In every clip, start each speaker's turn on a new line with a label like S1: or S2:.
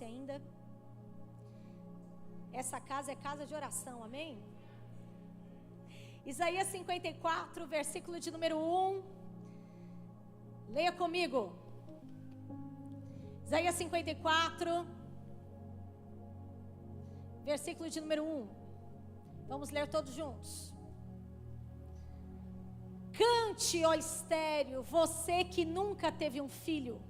S1: ainda. Essa casa é casa de oração, amém? Isaías 54, versículo de número 1. Leia comigo. Isaías 54, versículo de número 1. Vamos ler todos juntos. Cante, ó estéril, você que nunca teve um filho,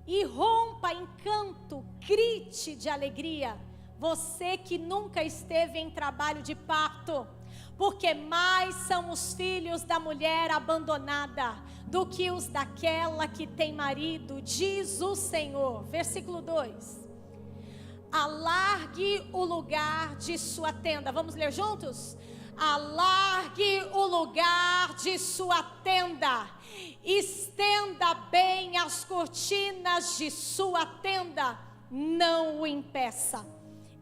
S1: e rompa em canto, grite de alegria, você que nunca esteve em trabalho de parto, porque mais são os filhos da mulher abandonada do que os daquela que tem marido, diz o Senhor. Versículo 2. Alargue o lugar de sua tenda. Vamos ler juntos? Alargue o lugar de sua tenda, estenda bem as cortinas de sua tenda, não o impeça,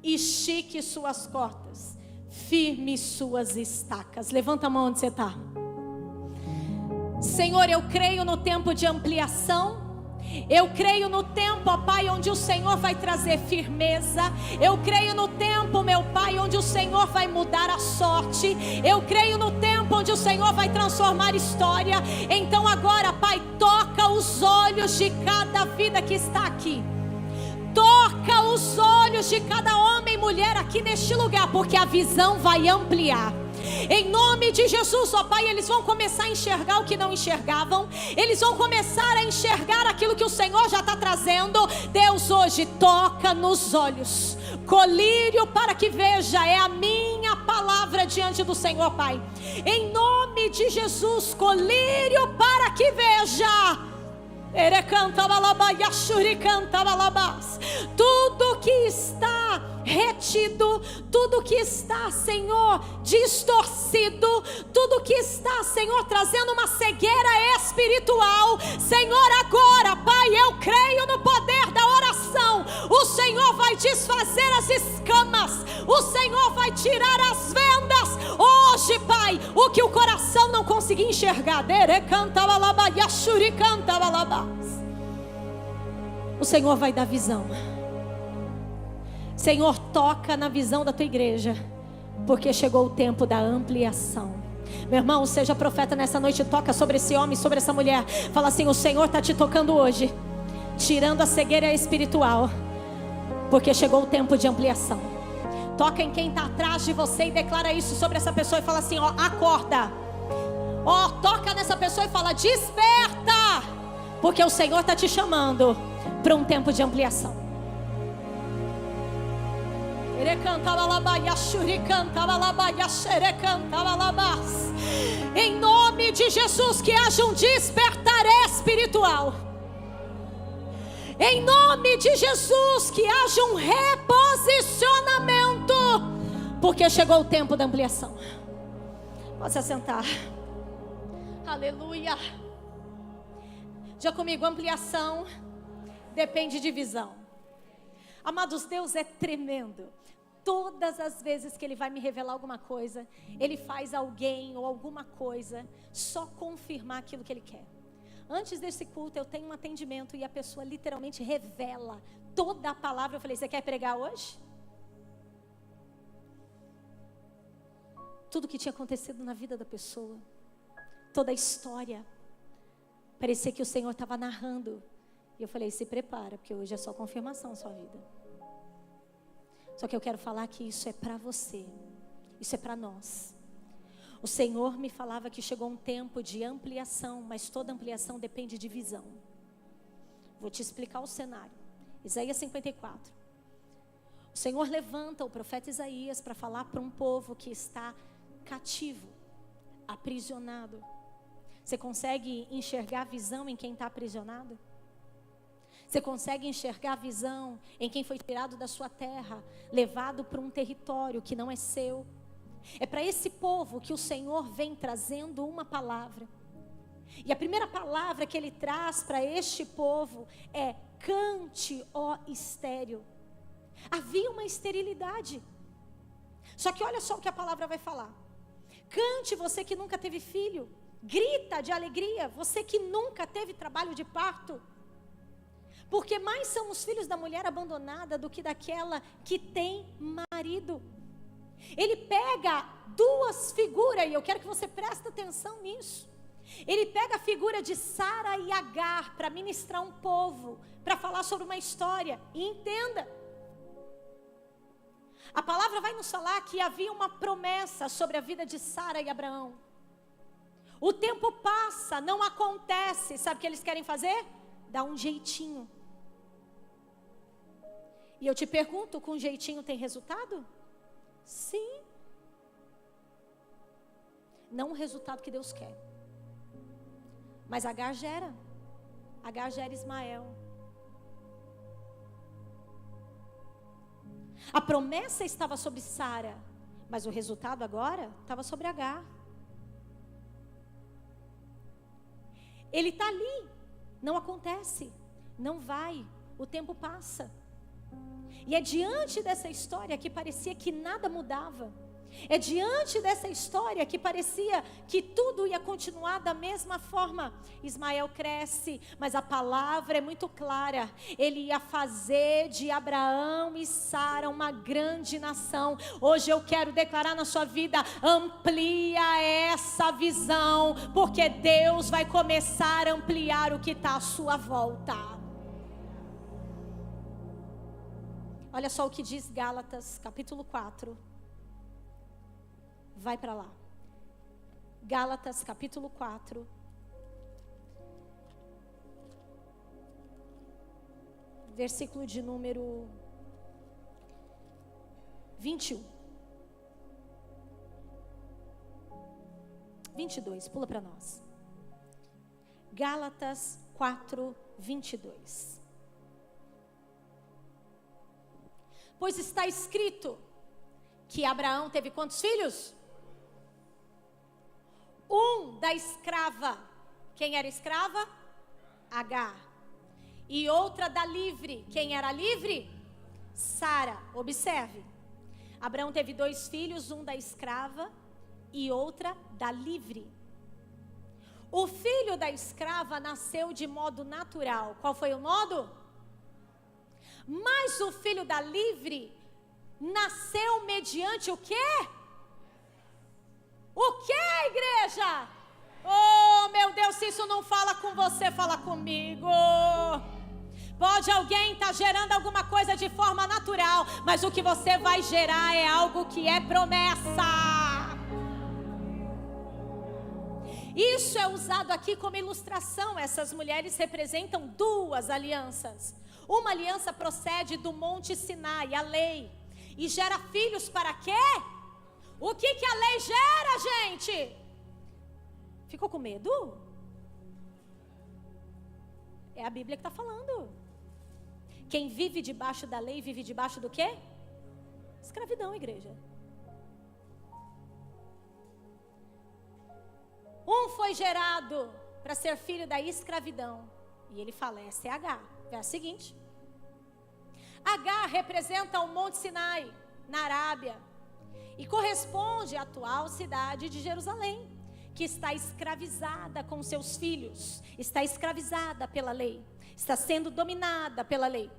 S1: estique suas cordas, firme suas estacas. Levanta a mão onde você está. Senhor, eu creio no tempo de ampliação. Eu creio no tempo, ó Pai, onde o Senhor vai trazer firmeza. Eu creio no tempo, meu Pai, onde o Senhor vai mudar a sorte. Eu creio no tempo onde o Senhor vai transformar história. Então agora, Pai, toca os olhos de cada vida que está aqui. Toca os olhos de cada homem e mulher aqui neste lugar, porque a visão vai ampliar. Em nome de Jesus, ó Pai, eles vão começar a enxergar o que não enxergavam. Eles vão começar a enxergar aquilo que o Senhor já está trazendo. Deus hoje toca nos olhos. Colírio para que veja, é a minha palavra diante do Senhor, Pai. Em nome de Jesus, colírio para que veja. Tudo que está retido, tudo que está, Senhor, distorcido, tudo que está, Senhor, trazendo uma cegueira espiritual, Senhor, agora, Pai, eu creio no poder da oração. O Senhor vai desfazer as escamas, o Senhor vai tirar as vendas hoje, Pai, o que o coração não conseguia enxergar. O Senhor vai dar visão. Senhor, toca na visão da tua igreja, porque chegou o tempo da ampliação. Meu irmão, seja profeta nessa noite, toca sobre esse homem, sobre essa mulher. Fala assim: o Senhor está te tocando hoje, tirando a cegueira espiritual, porque chegou o tempo de ampliação. Toca em quem está atrás de você e declara isso sobre essa pessoa e fala assim: ó, acorda. Ó, toca nessa pessoa e fala: desperta, porque o Senhor está te chamando para um tempo de ampliação. Em nome de Jesus, que haja um despertar espiritual. Em nome de Jesus, que haja um reposicionamento, porque chegou o tempo da ampliação. Pode se assentar. Aleluia. Diga comigo: ampliação depende de visão. Amados, Deus é tremendo. Todas as vezes que Ele vai me revelar alguma coisa, Ele faz alguém ou alguma coisa só confirmar aquilo que Ele quer. Antes desse culto eu tenho um atendimento e a pessoa literalmente revela toda a palavra. Eu falei: você quer pregar hoje? Tudo que tinha acontecido na vida da pessoa, toda a história, parecia que o Senhor estava narrando. E eu falei: se prepara, porque hoje é só confirmação na sua vida. Só que eu quero falar que isso é para você, isso é para nós. O Senhor me falava que chegou um tempo de ampliação, mas toda ampliação depende de visão. Vou te explicar o cenário. Isaías 54. O Senhor levanta o profeta Isaías para falar para um povo que está cativo, aprisionado. Você consegue enxergar a visão em quem está aprisionado? Você consegue enxergar a visão em quem foi tirado da sua terra, levado para um território que não é seu? É para esse povo que o Senhor vem trazendo uma palavra. E a primeira palavra que Ele traz para este povo é: cante, ó estéril. Havia uma esterilidade. Só que olha só o que a palavra vai falar. Cante, você que nunca teve filho. Grita de alegria, você que nunca teve trabalho de parto. Porque mais são os filhos da mulher abandonada do que daquela que tem marido. Ele pega duas figuras, e eu quero que você preste atenção nisso. Ele pega a figura de Sara e Agar para ministrar um povo, para falar sobre uma história. E entenda, a palavra vai nos falar que havia uma promessa sobre a vida de Sara e Abraão. O tempo passa, não acontece. Sabe o que eles querem fazer? Dar um jeitinho. E eu te pergunto, com jeitinho tem resultado? Sim. Não o resultado que Deus quer. Mas Agar gera Ismael. A promessa estava sobre Sara, mas o resultado agora estava sobre Agar. Ele está ali, não acontece, não vai, o tempo passa. E é diante dessa história que parecia que nada mudava. É diante dessa história que parecia que tudo ia continuar da mesma forma. Ismael cresce, mas a palavra é muito clara. Ele ia fazer de Abraão e Sara uma grande nação. Hoje eu quero declarar na sua vida: amplia essa visão, porque Deus vai começar a ampliar o que está à sua volta. Olha só o que diz Gálatas, capítulo 4. Vai para lá. Gálatas, capítulo 4. Versículo de número 21. 22, pula para nós. Gálatas 4, 22. Pois está escrito que Abraão teve quantos filhos? Um da escrava. Quem era escrava? Agar. E outra da livre. Quem era livre? Sara. Observe. Abraão teve 2 filhos, um da escrava e outra da livre. O filho da escrava nasceu de modo natural. Qual foi o modo? Mas o filho da livre nasceu mediante o quê? O quê, igreja? Oh, meu Deus, se isso não fala com você, fala comigo. Pode alguém estar gerando alguma coisa de forma natural, mas o que você vai gerar é algo que é promessa. Isso é usado aqui como ilustração. Essas mulheres representam 2 alianças. Uma aliança procede do Monte Sinai, a lei, e gera filhos para quê? O que a lei gera, gente? Ficou com medo? É a Bíblia que está falando. Quem vive debaixo da lei, vive debaixo do quê? Escravidão, igreja. Um foi gerado para ser filho da escravidão. E ele fala, essa é Agar. Verso seguinte. Agar representa o Monte Sinai, na Arábia, e corresponde à atual cidade de Jerusalém, que está escravizada com seus filhos, está escravizada pela lei, está sendo dominada pela lei.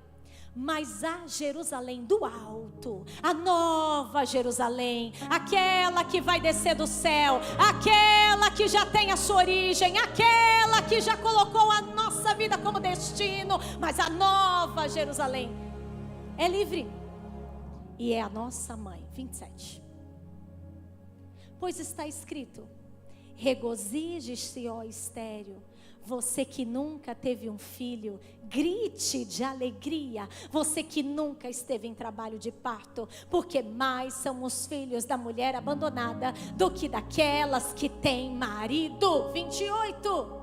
S1: Mas a Jerusalém do alto, a nova Jerusalém, aquela que vai descer do céu, aquela que já tem a sua origem, aquela que já colocou a nossa vida como destino, mas a nova Jerusalém é livre e é a nossa mãe. 27. Pois está escrito: regozije-se, ó estéril, você que nunca teve um filho, grite de alegria, você que nunca esteve em trabalho de parto, porque mais são os filhos da mulher abandonada do que daquelas que têm marido. 28.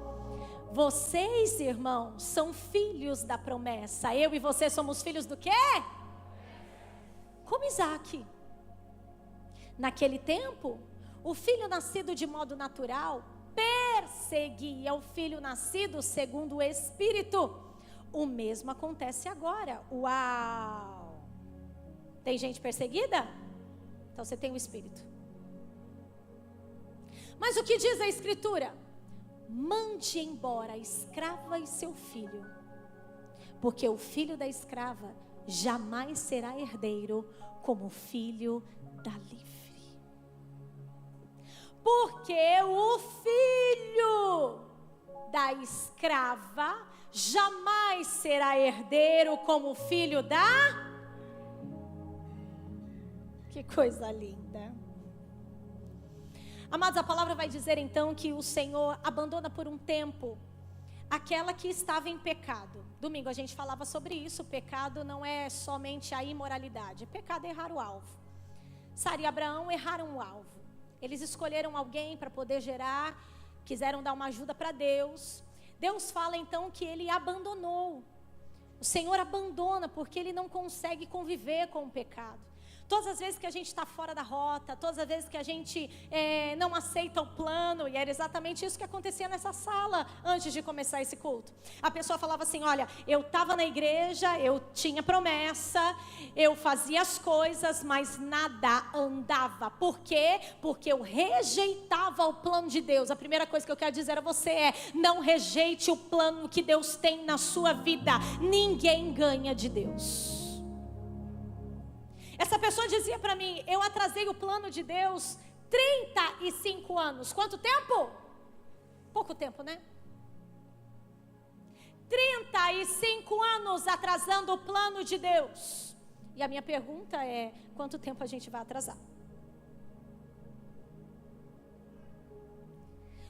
S1: Vocês, irmãos, são filhos da promessa. Eu e você somos filhos do quê? Como Isaac. Naquele tempo, o filho nascido de modo natural perseguia o filho nascido segundo o Espírito. O mesmo acontece agora. Uau! Tem gente perseguida? Então você tem o Espírito. Mas o que diz a Escritura? Mande embora a escrava e seu filho, Porque o filho da escrava jamais será herdeiro como o filho da livre. Porque o filho da escrava jamais será herdeiro como o filho da... Que coisa linda. Amados, a palavra vai dizer então que o Senhor abandona por um tempo aquela que estava em pecado. Domingo a gente falava sobre isso. O pecado não é somente a imoralidade. Pecado é errar o alvo. Sara e Abraão erraram o alvo. Eles escolheram alguém para poder gerar, quiseram dar uma ajuda para Deus. Deus fala então que ele abandonou. O Senhor abandona porque ele não consegue conviver com o pecado. Todas as vezes que a gente está fora da rota, todas as vezes que a gente não aceita o plano, e era exatamente isso que acontecia nessa sala antes de começar esse culto. A pessoa falava assim, olha, eu estava na igreja, eu tinha promessa, eu fazia as coisas, mas nada andava. Por quê? Porque eu rejeitava o plano de Deus. A primeira coisa que eu quero dizer a você é, não rejeite o plano que Deus tem na sua vida. Ninguém ganha de Deus. Essa pessoa dizia para mim, eu atrasei o plano de Deus 35 anos. Quanto tempo? Pouco tempo, né? 35 anos atrasando o plano de Deus. E a minha pergunta é, quanto tempo a gente vai atrasar?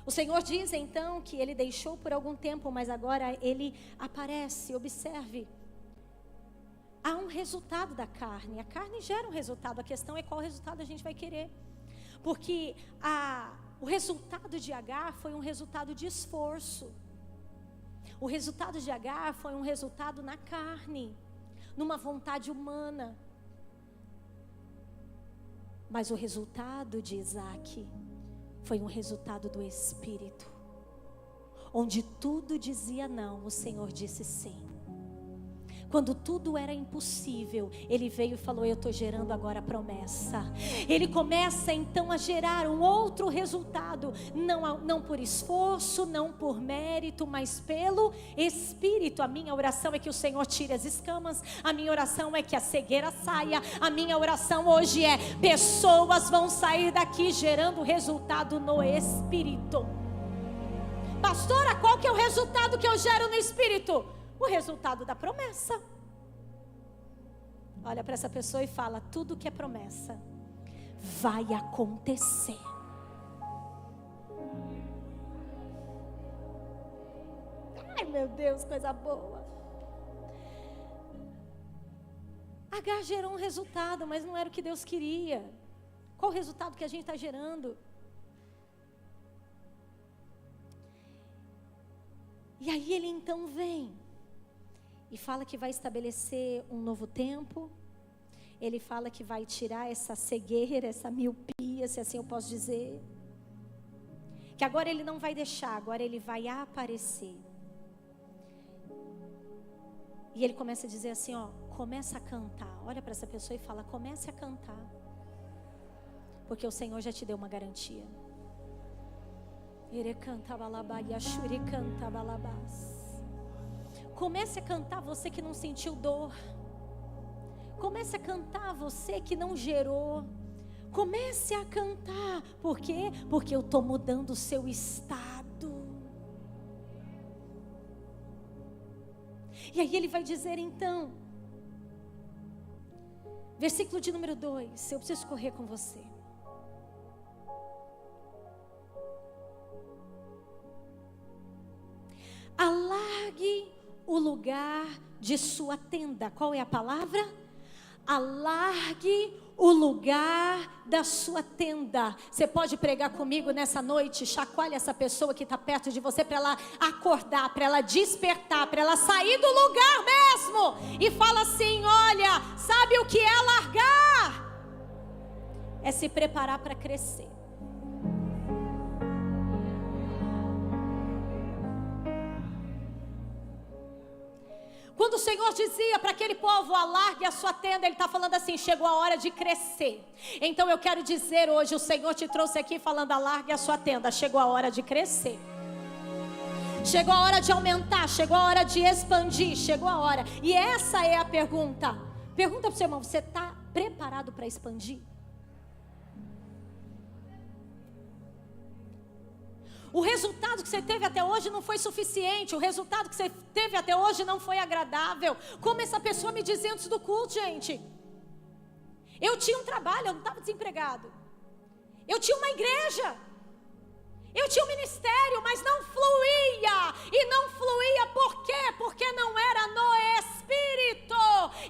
S1: O Senhor diz então que ele deixou por algum tempo, mas agora ele aparece, observe. Há um resultado da carne. A carne gera um resultado. A questão é qual resultado a gente vai querer. Porque o resultado de Agar foi um resultado de esforço. O resultado de Agar foi um resultado na carne, numa vontade humana. Mas o resultado de Isaac foi um resultado do Espírito. Onde tudo dizia não, o Senhor disse sim. Quando tudo era impossível, ele veio e falou, eu estou gerando agora a promessa. Ele começa então a gerar um outro resultado, não por esforço, não por mérito, mas pelo Espírito. A minha oração é que o Senhor tire as escamas, a minha oração é que a cegueira saia, a minha oração hoje é, pessoas vão sair daqui gerando resultado no Espírito. Pastora, qual que é o resultado que eu gero no Espírito? O resultado da promessa. Olha para essa pessoa e fala, tudo que é promessa vai acontecer. Ai meu Deus, coisa boa. Agar gerou um resultado, mas não era o que Deus queria. Qual o resultado que a gente está gerando? E aí ele então vem e fala que vai estabelecer um novo tempo. Ele fala que vai tirar essa cegueira, essa miopia, se assim eu posso dizer. Que agora ele não vai deixar, agora ele vai aparecer. E ele começa a dizer assim, ó, começa a cantar. Olha para essa pessoa e fala, comece a cantar. Porque o Senhor já te deu uma garantia. Ele canta balabá e achuri canta balabás. Comece a cantar você que não sentiu dor. Comece a cantar você que não gerou. Comece a cantar. Por quê? Porque eu estou mudando o seu estado. E aí ele vai dizer então, versículo de número 2, eu preciso correr com você. Alargue o lugar de sua tenda. Qual é a palavra? Alargue o lugar da sua tenda. Você pode pregar comigo nessa noite? Chacoalhe essa pessoa que está perto de você para ela acordar, para ela despertar, para ela sair do lugar mesmo. E fala assim, olha, sabe o que é largar? É se preparar para crescer. Quando o Senhor dizia para aquele povo, alargue a sua tenda, Ele está falando assim, chegou a hora de crescer. Então eu quero dizer hoje, o Senhor te trouxe aqui falando, alargue a sua tenda, chegou a hora de crescer. Chegou a hora de aumentar, chegou a hora de expandir, chegou a hora. E essa é a pergunta. Pergunta para o seu irmão, você está preparado para expandir? O resultado que você teve até hoje não foi suficiente. O resultado que você teve até hoje não foi agradável. Como essa pessoa me dizia antes do culto, gente. Eu tinha um trabalho, eu não estava desempregado. Eu tinha uma igreja. Eu tinha um ministério, mas não fluía. E não fluía por quê? Porque não era no Espírito.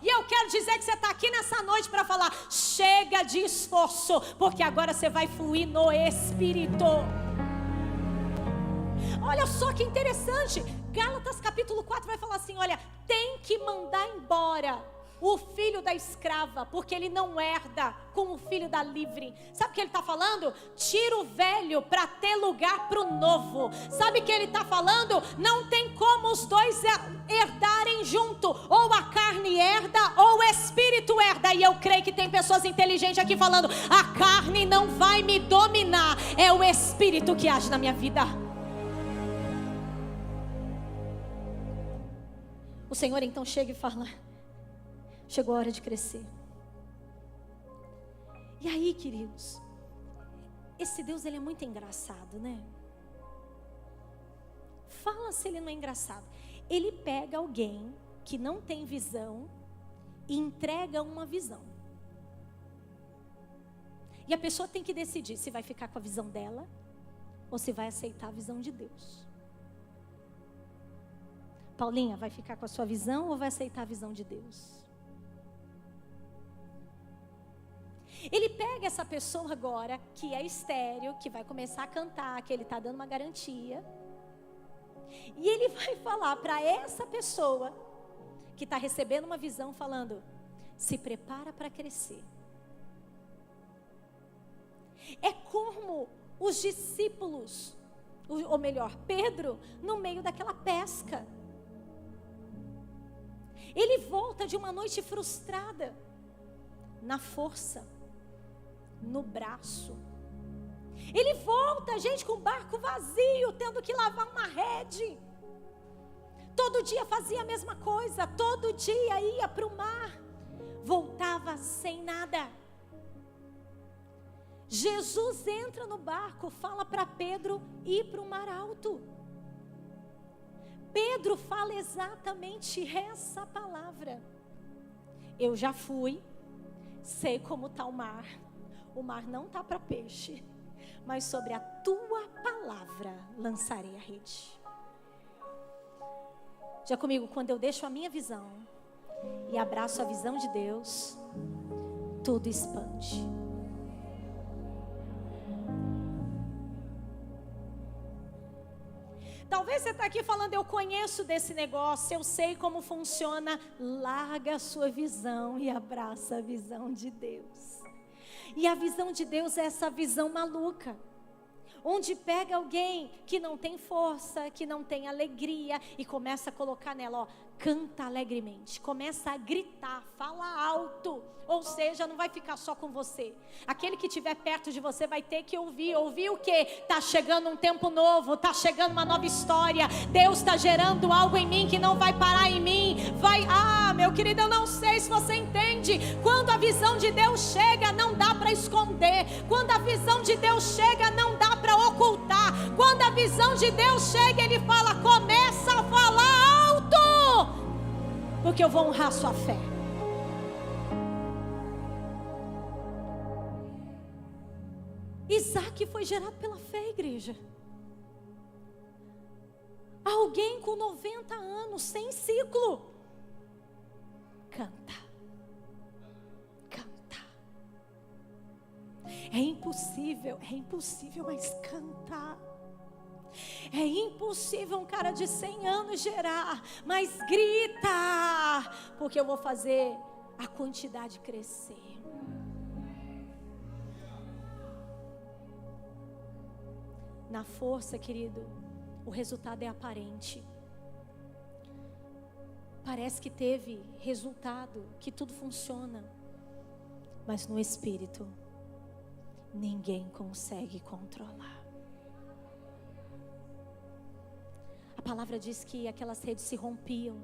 S1: E eu quero dizer que você está aqui nessa noite para falar, chega de esforço, porque agora você vai fluir no Espírito. Olha só que interessante, Gálatas capítulo 4 vai falar assim, olha, tem que mandar embora o filho da escrava, porque ele não herda com o filho da livre. Sabe o que ele está falando? Tira o velho para ter lugar para o novo. Sabe o que ele está falando? Não tem como os dois herdarem junto, ou a carne herda, ou o espírito herda. E eu creio que tem pessoas inteligentes aqui falando, a carne não vai me dominar, é o espírito que age na minha vida. O Senhor então chega e fala, chegou a hora de crescer. E aí, queridos, esse Deus, ele é muito engraçado, né? Fala se ele não é engraçado. Ele pega alguém que não tem visão e entrega uma visão. E a pessoa tem que decidir se vai ficar com a visão dela ou se vai aceitar a visão de Deus. Paulinha, vai ficar com a sua visão ou vai aceitar a visão de Deus? Ele pega essa pessoa agora, que é estéril, que vai começar a cantar, que ele está dando uma garantia. E ele vai falar para essa pessoa, que está recebendo uma visão, falando, se prepara para crescer. É como os discípulos, ou melhor, Pedro, no meio daquela pesca. Ele volta de uma noite frustrada, na força, no braço. Ele volta, gente, com o barco vazio, tendo que lavar uma rede. Todo dia fazia a mesma coisa, todo dia ia para o mar, voltava sem nada. Jesus entra no barco, fala para Pedro ir para o mar alto. Pedro fala exatamente essa palavra. Eu já fui, sei como está o mar não está para peixe, mas sobre a tua palavra lançarei a rede. Já comigo, quando eu deixo a minha visão e abraço a visão de Deus, tudo expande. Talvez você está aqui falando, eu conheço desse negócio, eu sei como funciona. Larga a sua visão e abraça a visão de Deus. E a visão de Deus é essa visão maluca, onde pega alguém que não tem força, que não tem alegria, e começa a colocar nela, ó, canta alegremente, começa a gritar, fala alto, ou seja, não vai ficar só com você, aquele que estiver perto de você vai ter que ouvir o que? Está chegando um tempo novo, está chegando uma nova história, Deus está gerando algo em mim que não vai parar em mim, meu querido, eu não sei se você entende, quando a visão de Deus chega, não dá para esconder, quando a visão de Deus chega, não dá para ocultar, quando a visão de Deus chega, Ele fala, começa a falar alto, porque eu vou honrar sua fé. Isaac foi gerado pela fé, igreja. Alguém com 90 anos, sem ciclo, canta. É impossível, mas canta. É impossível um cara de 100 anos gerar, mas grita, porque eu vou fazer a quantidade crescer. Na força, querido, o resultado é aparente. Parece que teve resultado, que tudo funciona, mas no espírito, ninguém consegue controlar. A palavra diz que aquelas redes se rompiam.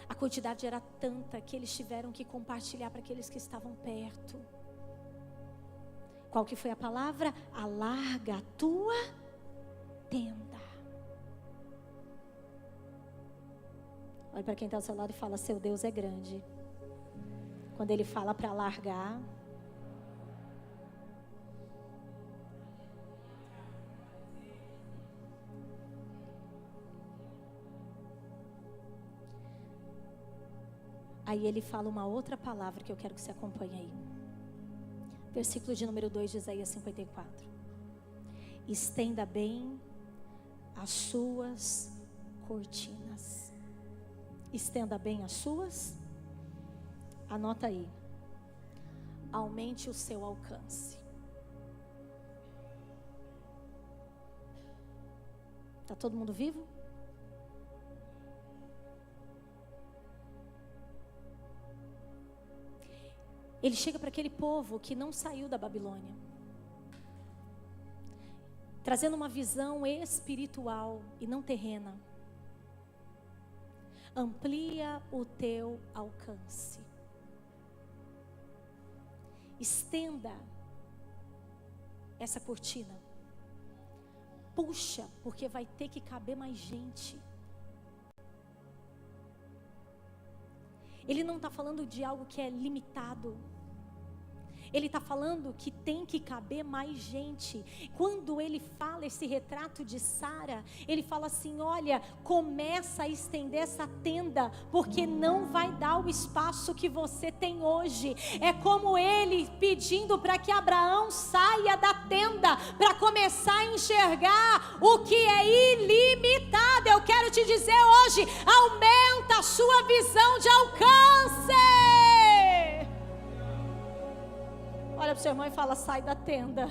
S1: A quantidade era tanta que eles tiveram que compartilhar para aqueles que estavam perto. Qual que foi a palavra? Alarga a tua tenda. Olha para quem está ao seu lado e fala: seu Deus é grande. Quando Ele fala para alargar, aí Ele fala uma outra palavra que eu quero que você acompanhe aí. Versículo de número 2 de Isaías 54. Estenda bem as suas cortinas. Estenda bem as suas. Anota aí. Aumente o seu alcance. Está todo mundo vivo? Ele chega para aquele povo que não saiu da Babilônia, trazendo uma visão espiritual e não terrena. Amplia o teu alcance. Estenda essa cortina. Puxa, porque vai ter que caber mais gente. Ele não está falando de algo que é limitado. Ele está falando que tem que caber mais gente. Quando ele fala esse retrato de Sara, ele fala assim: olha, começa a estender essa tenda, porque não vai dar o espaço que você tem hoje. É como ele pedindo para que Abraão saia da tenda, para começar a enxergar o que é ilimitado. Eu quero te dizer hoje: aumenta a sua visão de alcance. Olha para o seu irmão e fala: sai da tenda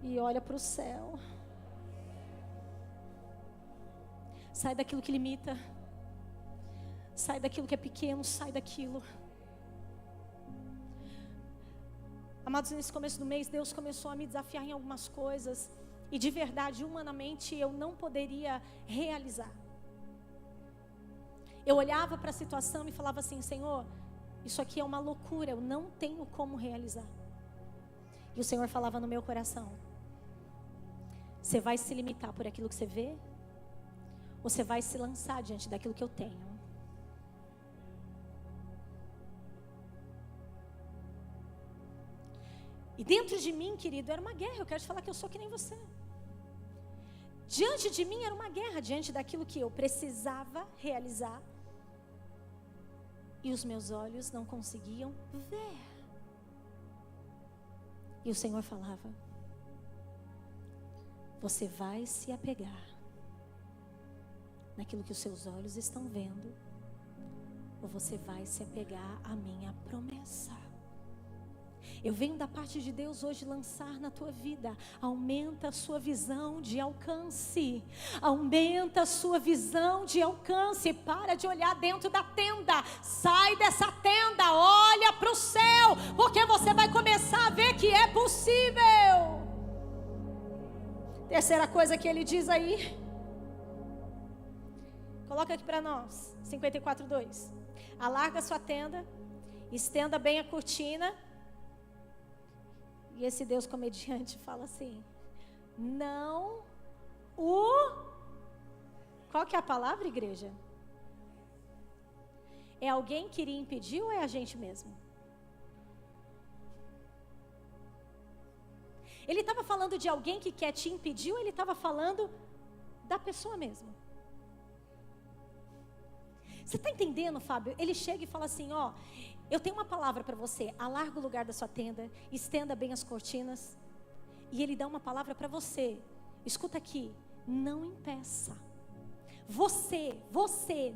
S1: e olha para o céu. Sai daquilo que limita. Sai daquilo que é pequeno, sai daquilo. Amados, nesse começo do mês, Deus começou a me desafiar em algumas coisas. E de verdade, humanamente, eu não poderia realizar. Eu olhava para a situação e falava assim: Senhor, isso aqui é uma loucura, eu não tenho como realizar. E o Senhor falava no meu coração: você vai se limitar por aquilo que você vê? Ou você vai se lançar diante daquilo que eu tenho? E dentro de mim, querido, era uma guerra. Eu quero te falar que eu sou que nem você. Diante de mim era uma guerra, diante daquilo que eu precisava realizar. E os meus olhos não conseguiam ver. E o Senhor falava: você vai se apegar naquilo que os seus olhos estão vendo, ou você vai se apegar à minha promessa. Eu venho da parte de Deus hoje lançar na tua vida: aumenta a sua visão de alcance. Aumenta a sua visão de alcance. Para de olhar dentro da tenda. Sai dessa tenda, olha para o céu, porque você vai começar a ver que é possível. Terceira coisa que ele diz aí, coloca aqui para nós, 54:2. Alarga a sua tenda, estenda bem a cortina. E esse Deus comediante fala assim: não o... Qual que é a palavra, igreja? É alguém que iria impedir ou é a gente mesmo? Ele estava falando de alguém que quer te impedir ou ele estava falando da pessoa mesmo? Você está entendendo, Fábio? Ele chega e fala assim: ó, eu tenho uma palavra para você. Alarga o lugar da sua tenda, estenda bem as cortinas. E ele dá uma palavra para você. Escuta aqui: não impeça. Você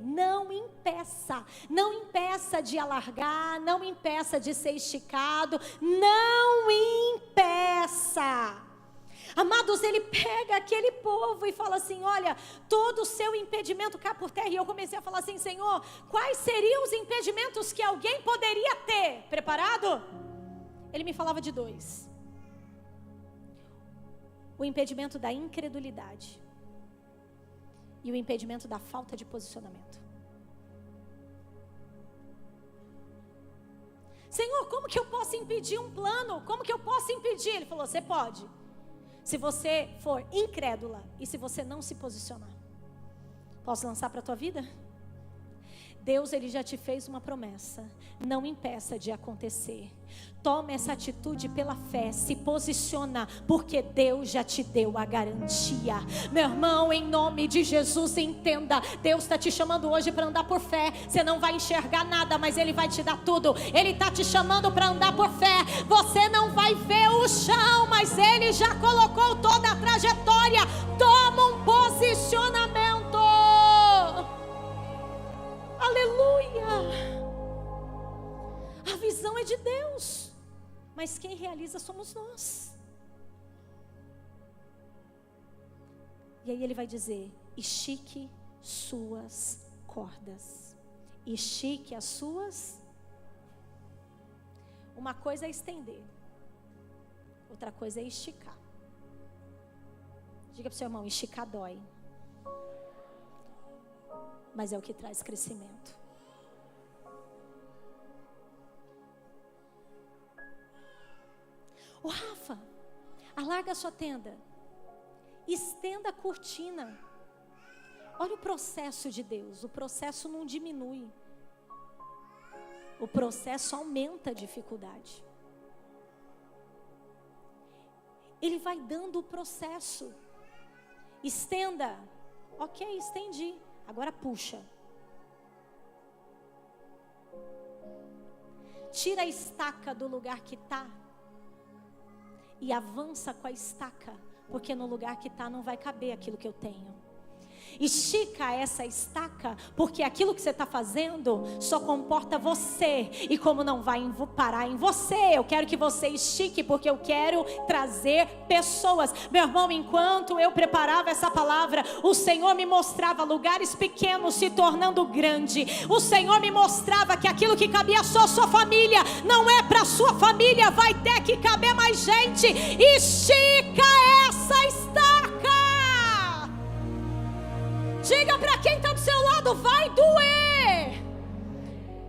S1: não impeça. Não impeça de alargar, não impeça de ser esticado. Não impeça. Amados, ele pega aquele povo e fala assim: olha, todo o seu impedimento cai por terra. E eu comecei a falar assim: Senhor, quais seriam os impedimentos que alguém poderia ter? Preparado? Ele me falava de 2. o impedimento da incredulidade e o impedimento da falta de posicionamento. Senhor, como que eu posso impedir um plano? Como que eu posso impedir? Ele falou, você pode. Se você for incrédula e se você não se posicionar. Posso lançar para a tua vida? Deus, Ele já te fez uma promessa. Não impeça de acontecer. Toma essa atitude pela fé. Se posiciona, porque Deus já te deu a garantia. Meu irmão, em nome de Jesus, entenda. Deus está te chamando hoje para andar por fé. Você não vai enxergar nada, mas Ele vai te dar tudo. Ele está te chamando para andar por fé. Você não vai ver o chão, mas Ele já colocou toda a trajetória. Toma um posicionamento. Aleluia! A visão é de Deus, mas quem realiza somos nós. E aí ele vai dizer: estique suas cordas, estique as suas. Uma coisa é estender, outra coisa é esticar. Diga para o seu irmão: esticar dói, mas é o que traz crescimento. Ô Rafa, alarga a sua tenda, estenda a cortina. Olha o processo de Deus. O processo não diminui, o processo aumenta a dificuldade. Ele vai dando o processo. Estenda. Ok, estendi. Agora puxa. Tira a estaca do lugar que está e avança com a estaca, porque no lugar que está não vai caber aquilo que eu tenho. Estica essa estaca, porque aquilo que você está fazendo só comporta você, e como não vai parar em você, eu quero que você estique, porque eu quero trazer pessoas. Meu irmão, enquanto eu preparava essa palavra, o Senhor me mostrava lugares pequenos se tornando grande. O Senhor me mostrava que aquilo que cabia só a sua família, não é para a sua família, vai ter que caber mais gente. Estica essa estaca. Diga para quem está do seu lado: vai doer,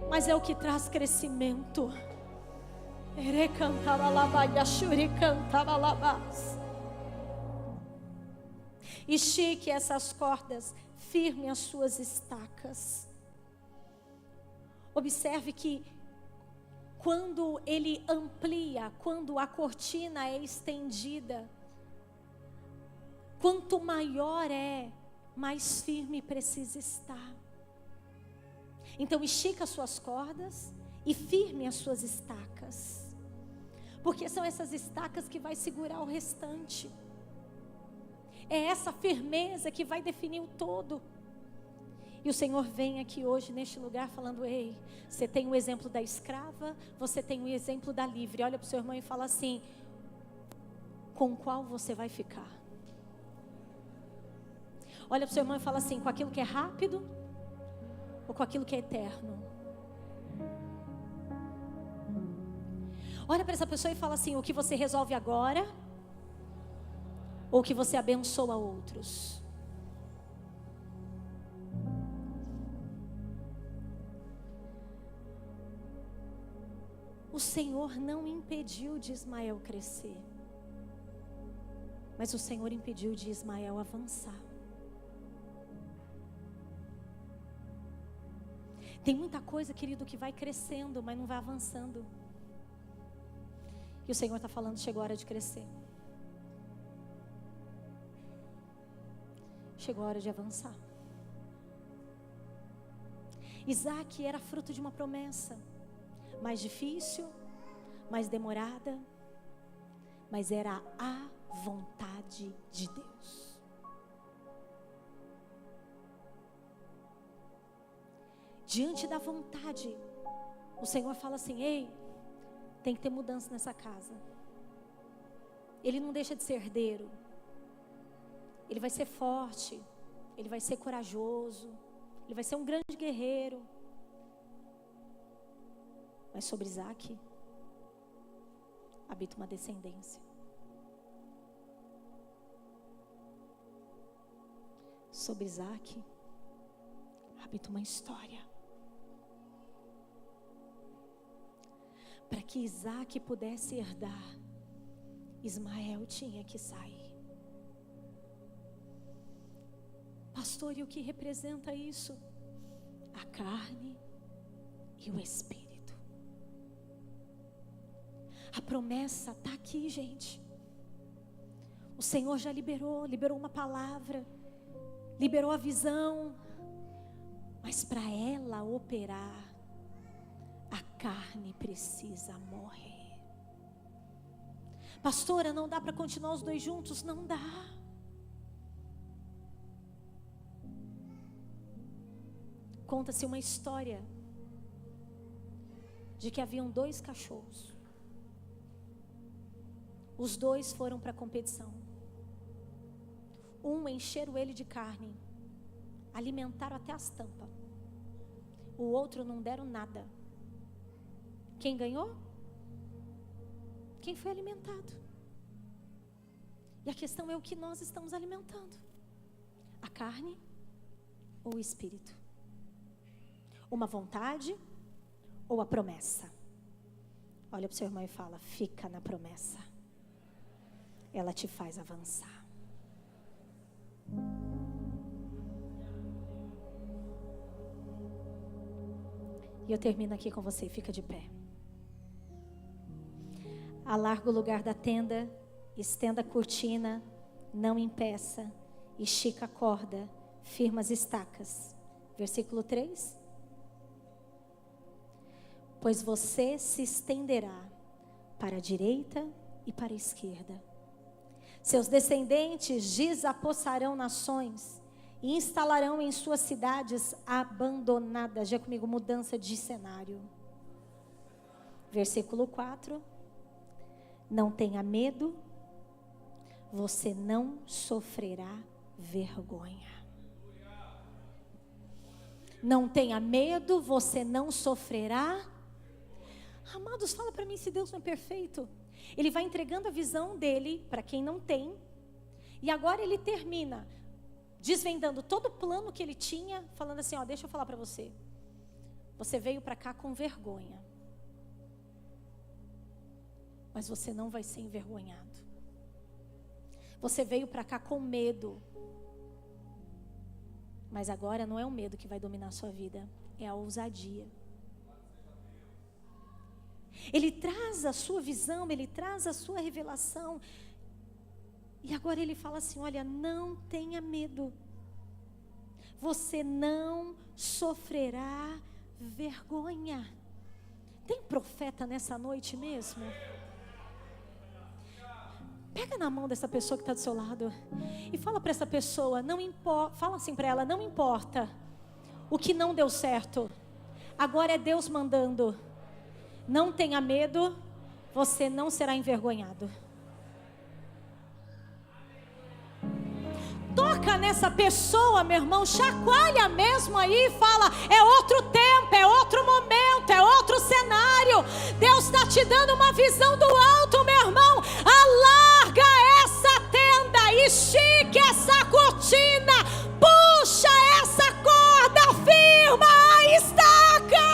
S1: mas é o que traz crescimento. Estique essas cordas, firme as suas estacas. Observe que quando ele amplia, quando a cortina é estendida, quanto maior é, mais firme precisa estar. Então estica as suas cordas e firme as suas estacas, porque são essas estacas que vai segurar o restante. É essa firmeza que vai definir o todo. E o Senhor vem aqui hoje neste lugar falando: ei, você tem o exemplo da escrava, você tem o exemplo da livre. Olha para o seu irmão e fala assim: com qual você vai ficar? Olha para o seu irmão e fala assim: com aquilo que é rápido ou com aquilo que é eterno? Olha para essa pessoa e fala assim: o que você resolve agora ou o que você abençoa outros? O Senhor não impediu de Ismael crescer, mas o Senhor impediu de Ismael avançar. Tem muita coisa, querido, que vai crescendo, mas não vai avançando. E o Senhor está falando: chegou a hora de crescer. Chegou a hora de avançar. Isaac era fruto de uma promessa, mais difícil, mais demorada, mas era a vontade de Deus. Diante da vontade, o Senhor fala assim: ei, tem que ter mudança nessa casa. Ele não deixa de ser herdeiro. Ele vai ser forte, ele vai ser corajoso, ele vai ser um grande guerreiro. Mas sobre Isaac habita uma descendência. sobre Isaac habita uma história. Para que Isaac pudesse herdar, Ismael tinha que sair. Pastor, e o que representa isso? A carne e o espírito. A promessa está aqui, gente. O Senhor já liberou uma palavra, liberou a visão, mas para ela operar, a carne precisa morrer. Pastora, não dá para continuar os dois juntos? Não dá. Conta-se uma história de que haviam 2 cachorros. Os 2 foram para a competição. Encheram ele de carne, alimentaram até as tampas. O outro não deram nada. Quem ganhou? Quem foi alimentado. E a questão é o que nós estamos alimentando: a carne ou o espírito? Uma vontade ou a promessa? Olha para o seu irmão e fala: fica na promessa. Ela te faz avançar. E eu termino aqui com você, fica de pé. Alarga o lugar da tenda, estenda a cortina, não impeça, estica a corda, firma as estacas. Versículo 3. Pois você se estenderá para a direita e para a esquerda. Seus descendentes desapossarão nações e instalarão em suas cidades abandonadas. Já comigo, mudança de cenário. Versículo 4. Não tenha medo, você não sofrerá vergonha. Não tenha medo, você não sofrerá. Amados, fala para mim se Deus não é perfeito. Ele vai entregando a visão dele para quem não tem. E agora ele termina desvendando todo o plano que ele tinha, falando assim, ó, deixa eu falar para você. Você veio para cá com vergonha. Mas você não vai ser envergonhado. Você veio para cá com medo. Mas agora não é o medo que vai dominar a sua vida, é a ousadia. Ele traz a sua visão, ele traz a sua revelação. E agora ele fala assim, olha, não tenha medo. Você não sofrerá vergonha. Tem profeta nessa noite mesmo? Pega na mão dessa pessoa que está do seu lado e fala para essa pessoa, não importa, fala assim para ela, não importa o que não deu certo, agora é Deus mandando. Não tenha medo, você não será envergonhado. Toca nessa pessoa, meu irmão, chacoalha mesmo aí e fala, é outro tempo, é outro momento, é outro cenário. Deus está te dando uma visão do alto, meu irmão. Alarga essa tenda, estique essa cortina, puxa essa corda, firma a estaca.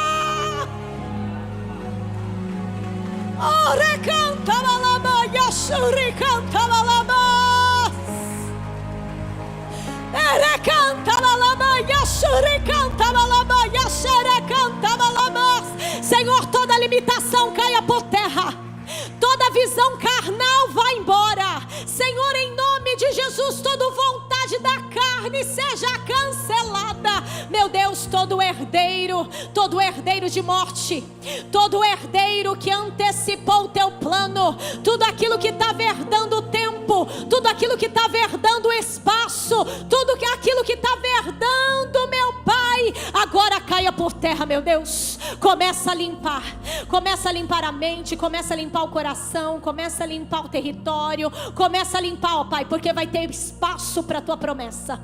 S1: Ore canta balaba, yashuri canta balaba. Ere canta balaba, yashuri canta balaba, yashere canta balaba. Senhor, toda limitação caia por terra. Toda visão carnal vai embora. Senhor, em nome de Jesus, toda vontade da carne seja cancelada. Meu Deus, todo herdeiro de morte, todo herdeiro que antecipou o teu plano, tudo aquilo que está verdando o tempo, tudo aquilo que está verdando o espaço, tudo aquilo que está verdando, meu Pai, agora caia por terra, meu Deus. Começa a limpar a mente, começa a limpar o coração, começa a limpar o território, começa a limpar, ó Pai, porque vai ter espaço para a tua promessa,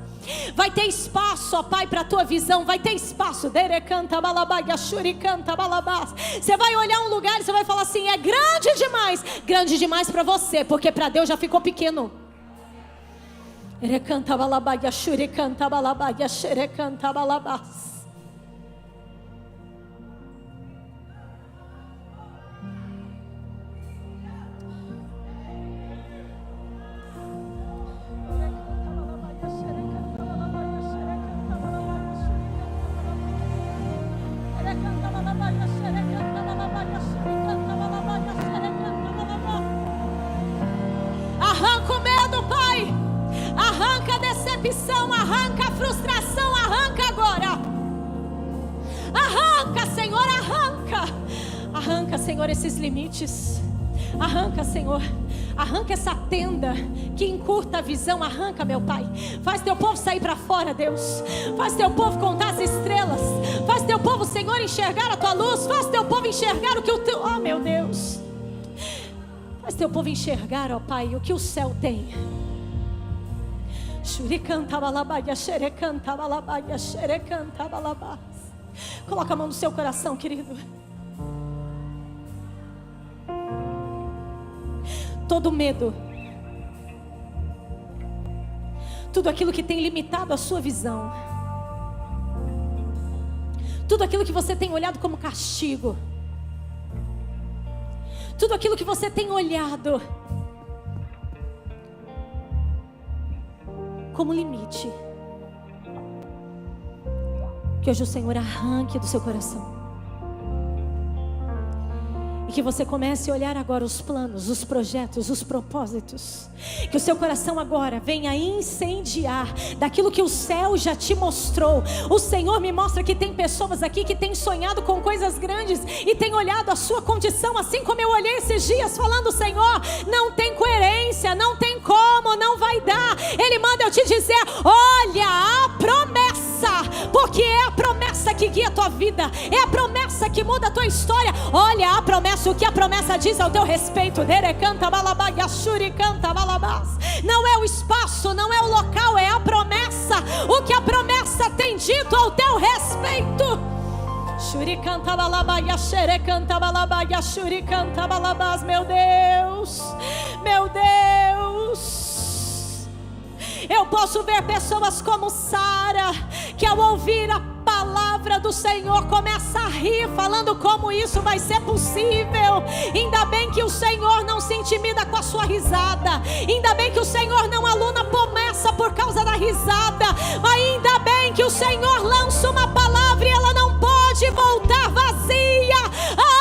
S1: vai ter espaço, ó Pai, para a tua visão, vai ter espaço. Você vai olhar um lugar e você vai falar assim, é grande demais para você, porque para Deus já ficou pequeno. Erecanta balabaia, shuricanta balabaia, xerecanta balabás. Arranca o medo, Pai. Arranca a decepção, arranca a frustração, arranca agora. Arranca, Senhor, arranca. Arranca, Senhor, esses limites. Arranca, Senhor. Arranca essa tenda que encurta a visão. Arranca, meu Pai. Faz teu povo sair para fora, Deus. Faz teu povo contar as estrelas. Faz teu povo, Senhor, enxergar a tua luz. Faz teu povo enxergar o que o teu... Oh, meu Deus. Faz teu povo enxergar, ó Pai, o que o céu tem. Coloca a mão no seu coração, querido. Todo medo, tudo aquilo que tem limitado a sua visão, tudo aquilo que você tem olhado como castigo, tudo aquilo que você tem olhado como limite, que hoje o Senhor arranque do seu coração. E que você comece a olhar agora os planos, os projetos, os propósitos. Que o seu coração agora venha incendiar daquilo que o céu já te mostrou. O Senhor me mostra que tem pessoas aqui que têm sonhado com coisas grandes e têm olhado a sua condição, assim como eu olhei esses dias, falando: Senhor, não tem coerência, não tem como, não vai dar. Ele manda eu te dizer: olha a promessa, porque é a promessa que guia a tua vida, é a promessa que muda a tua história. Olha a promessa, o que a promessa diz ao teu respeito. Não é o espaço, não é o local, é a promessa. O que a promessa tem dito ao teu respeito. Meu Deus, meu Deus. Eu posso ver pessoas como Sara, que ao ouvir a palavra do Senhor começa a rir, falando como isso vai ser possível. Ainda bem que o Senhor não se intimida com a sua risada. Ainda bem que o Senhor não aluna promessa por causa da risada. Ainda bem que o Senhor lança uma palavra e ela não pode voltar vazia.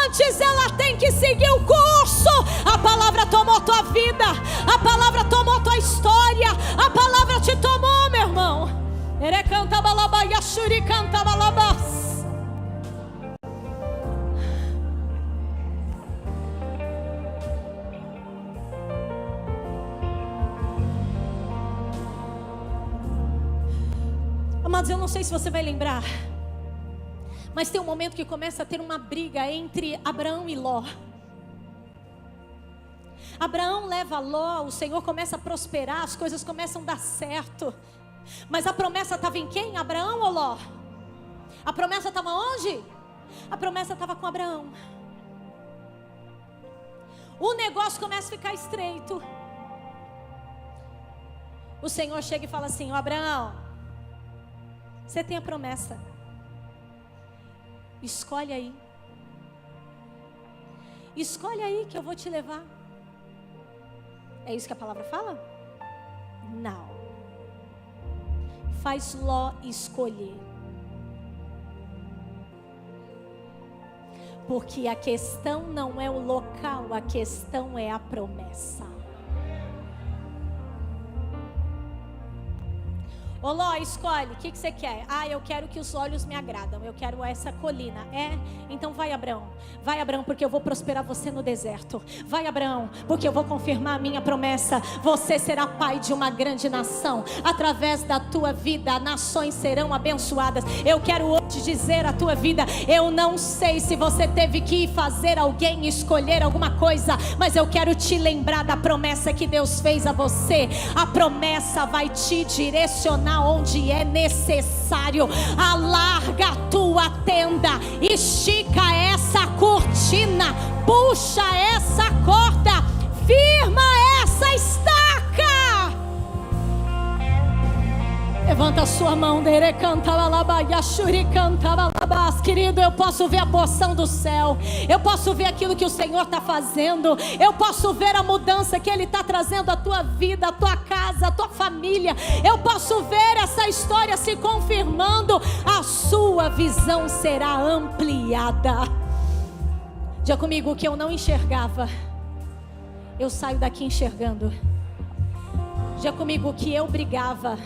S1: Antes ela tem que seguir o curso. A palavra tomou tua vida, a palavra tomou tua história, a palavra te tomou, meu irmão. Amados, eu não sei se você vai lembrar, mas tem um momento que começa a ter uma briga entre Abraão e Ló. Abraão leva Ló, o Senhor começa a prosperar, as coisas começam a dar certo. Mas a promessa estava em quem? Abraão ou Ló? A promessa estava onde? A promessa estava com Abraão. O negócio começa a ficar estreito. O Senhor chega e fala assim: ó Abraão, você tem a promessa, escolhe aí. Escolhe aí que eu vou te levar. É isso que a palavra fala? Não. Faz Ló escolher. Porque a questão não é o local, a questão é a promessa. Ô Ló, escolhe, o que você quer? Ah, eu quero que os olhos me agradam, eu quero essa colina. É? Então vai Abraão, porque eu vou prosperar você no deserto. Vai Abraão, porque eu vou confirmar a minha promessa. Você será pai de uma grande nação. Através da tua vida, nações serão abençoadas. Eu quero hoje dizer à tua vida: eu não sei se você teve que fazer alguém escolher alguma coisa, mas eu quero te lembrar da promessa que Deus fez a você. A promessa vai te direcionar onde é necessário. Alarga a tua tenda, estica essa cortina, puxa essa corda, firma essa estaca. Levanta a sua mão, querido, eu posso ver a porção do céu, eu posso ver aquilo que o Senhor está fazendo, eu posso ver a mudança que Ele está trazendo à tua vida, à tua casa, à tua família, eu posso ver essa história se confirmando, a sua visão será ampliada. Diga comigo, o que eu não enxergava, eu saio daqui enxergando. Diga comigo, o que eu brigava,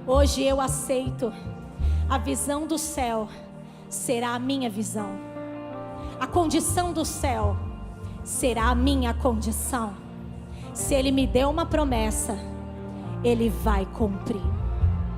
S1: hoje eu aceito. A visão do céu será a minha visão. A condição do céu será a minha condição. Se Ele me deu uma promessa, Ele vai cumprir.